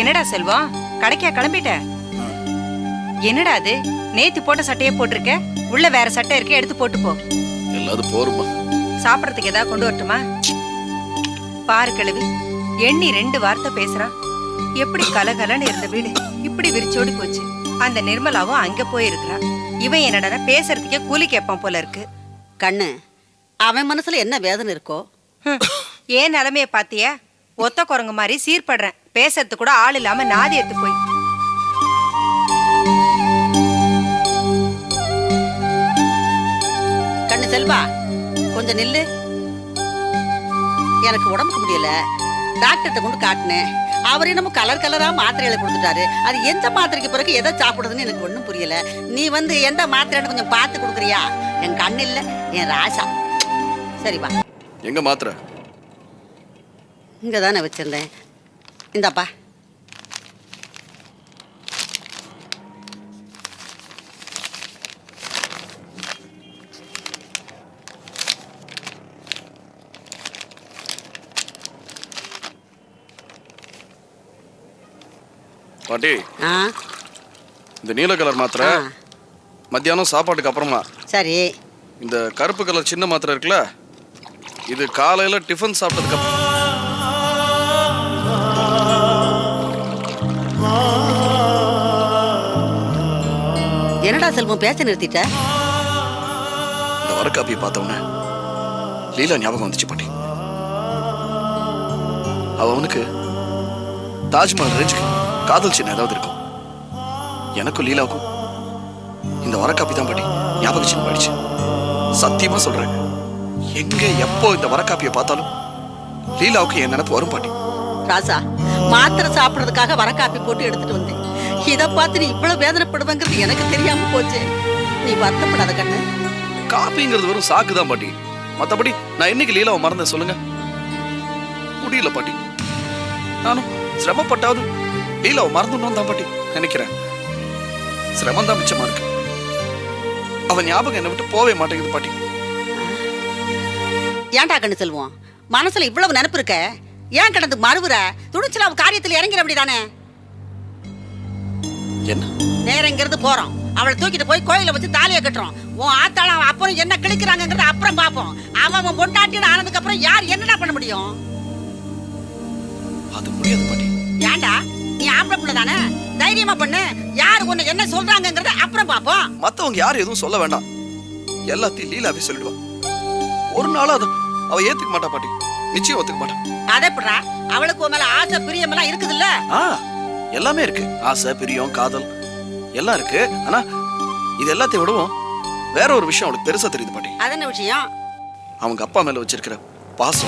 என்னடா செல்வம், கடைக்கா கிளம்பிட்ட? என்னடா அது, நேத்து போட்ட சட்டையே போட்டிருக்க? உள்ள வேற சட்டை இருக்க, எடுத்து போட்டு போ. எல்லாரும் போருமா. சாப்பிடறதுக்கு ஏதாவது கொண்டு வரட்டுமா? பாரு கிழவி, எண்ணி 2 வார்த்தை பேசுறா. எப்படி கலகலன்னு இருந்த வீடு இப்படி விரிச்சோடி போச்சு. அந்த நிர்மலாவும் அங்க போயிருக்கிறா. இவன் என்னடா பேசுறதுக்கே கூலி கேட்பான் போல இருக்கு. கண்ணு, அவன் மனசுல என்ன வேதனை இருக்கோ? ஏன் நிலைமைய பாத்தியா? ஒத்த குரங்கு மாதிரி சீர்படுறேன். பேசுறது கூட ஆள் இல்லாம நாதி எடுத்து போய். கண்ணு செல்வா, கொஞ்சம் நில்லு. எனக்கு உடம்புக்கு முடியல, டாக்டர்கிட்ட கொண்டு காட்டினேன். அவர் என்னமோ கலர் கலரா மாத்திரைகளை கொடுத்துட்டாரு. அது எந்த மாத்திரைக்கு பிறகு எதை சாப்பிடுறதுன்னு எனக்கு ஒன்றும் புரியல. நீ வந்து எந்த மாத்திரைன்னு கொஞ்சம் பார்த்து கொடுக்குறியா? என் கண்ணு இல்ல, என் ராசா. சரிப்பா. எங்க மாத்திரை? இங்க தானே வச்சிருந்தேன். இந்தாப்பா. பாட்டி, ஆ இந்த நீல கலர் மாத்திரை மத்தியானம் சாப்பாட்டுக்கு அப்புறமா. சரி. இந்த கருப்பு கலர் சின்ன மாத்திரை இருக்குல்ல, இது காலையில டிஃபன் சாப்பிட்டதுக்கு அப்புறம். என்னடா செல்வம் பேச நிறுத்திட்ட? இந்த வரக்காப்பியை பார்த்தவொன்னே லீலா ஞாபகம் வந்துச்சு பாட்டி. அவனுக்கு தாஜ்மஹால் ரேஞ்சுக்கு காதல் சின்ன ஏதாவது இருக்கும். எனக்கும் லீலாவுக்கும் இந்த வரக்காப்பி தான் பாட்டி ஞாபக சின்னம் ஆயிடுச்சு. சத்தியமா சொல்றேன், எங்க எப்போ இந்த வரக்காப்பியை பார்த்தாலும் லீலாவுக்கு என் நினைப்பு வரும் பாட்டி. ராசா, மாத்திரை சாப்பிடுறதுக்காக வர காப்பி போட்டு எடுத்துட்டு வந்தேன். இதை பார்த்து நீ இவ்வளவு வேதனைப்படுவேங்கிறது எனக்கு தெரியாம போச்சு. நீ வருத்தப்படாத கண்ணு. காப்பிங்கிறது வெறும் சாக்கு தான் பாட்டி. மத்தபடி நான் என்னைக்கு லீலாவை மறந்தேன் சொல்லுங்க? முடியல பாட்டி. நானும் சிரமப்பட்டாவது லீலாவை மறந்துடணும் தான் பாட்டி நினைக்கிறேன். சிரமம் தான் மிச்சமா இருக்கு. அவன் ஞாபகம் என்னை விட்டு போவே மாட்டேங்குது பாட்டி. ஏன்டா கண்ணு செல்வம், மனசுல இவ்வளவு நினைப்பு இருக்க, ஏன் கிடந்து மறுவுற? துணிச்சல அவ காரியத்தில் இறங்கிற அப்படிதானே? என்ன நேரங்கிறது போறோம், அவளை தூக்கிட்டு போய் கோயில வச்சு தாலியை கட்டுறோம். உன் ஆத்தாள அவன் அப்புறம் என்ன கிழிக்கிறாங்கிறத அப்புறம் பாப்போம். அவன் பொண்டாட்டியோட ஆனதுக்கு அப்புறம் யார் என்னடா பண்ண முடியும்? அது முடியாது பாட்டி. ஏன்டா, நீ ஆம்பளை புள்ள தானே, தைரியமா பண்ணு. யார் உன்னை என்ன சொல்றாங்கிறத அப்புறம் பாப்போம். மத்தவங்க யாரும் எதுவும் சொல்ல வேண்டாம், எல்லாத்தையும் லீலாவே சொல்லிடுவா. ஒரு நாள் அது அவ ஏத்துக்க மாட்டா பாட்டி, நிச்சயம் ஒத்துக்க மாட்டா. அதை எப்படா? அவளுக்கு உன் மேல ஆசை பிரியம் எல்லாம் இருக்குது இல்ல? எல்லாமே இருக்கு. ஆசை, பிரியம், காதல் எல்லாம் இருக்கு. ஆனா இது எல்லாத்தையும் விடுவோம் வேற ஒரு விஷயம் அவளுக்கு பெருசா தெரியுது பாட்டி. அது என்ன விஷயம்? அவங்க அப்பா மேல வச்சிருக்கிற பாசம்,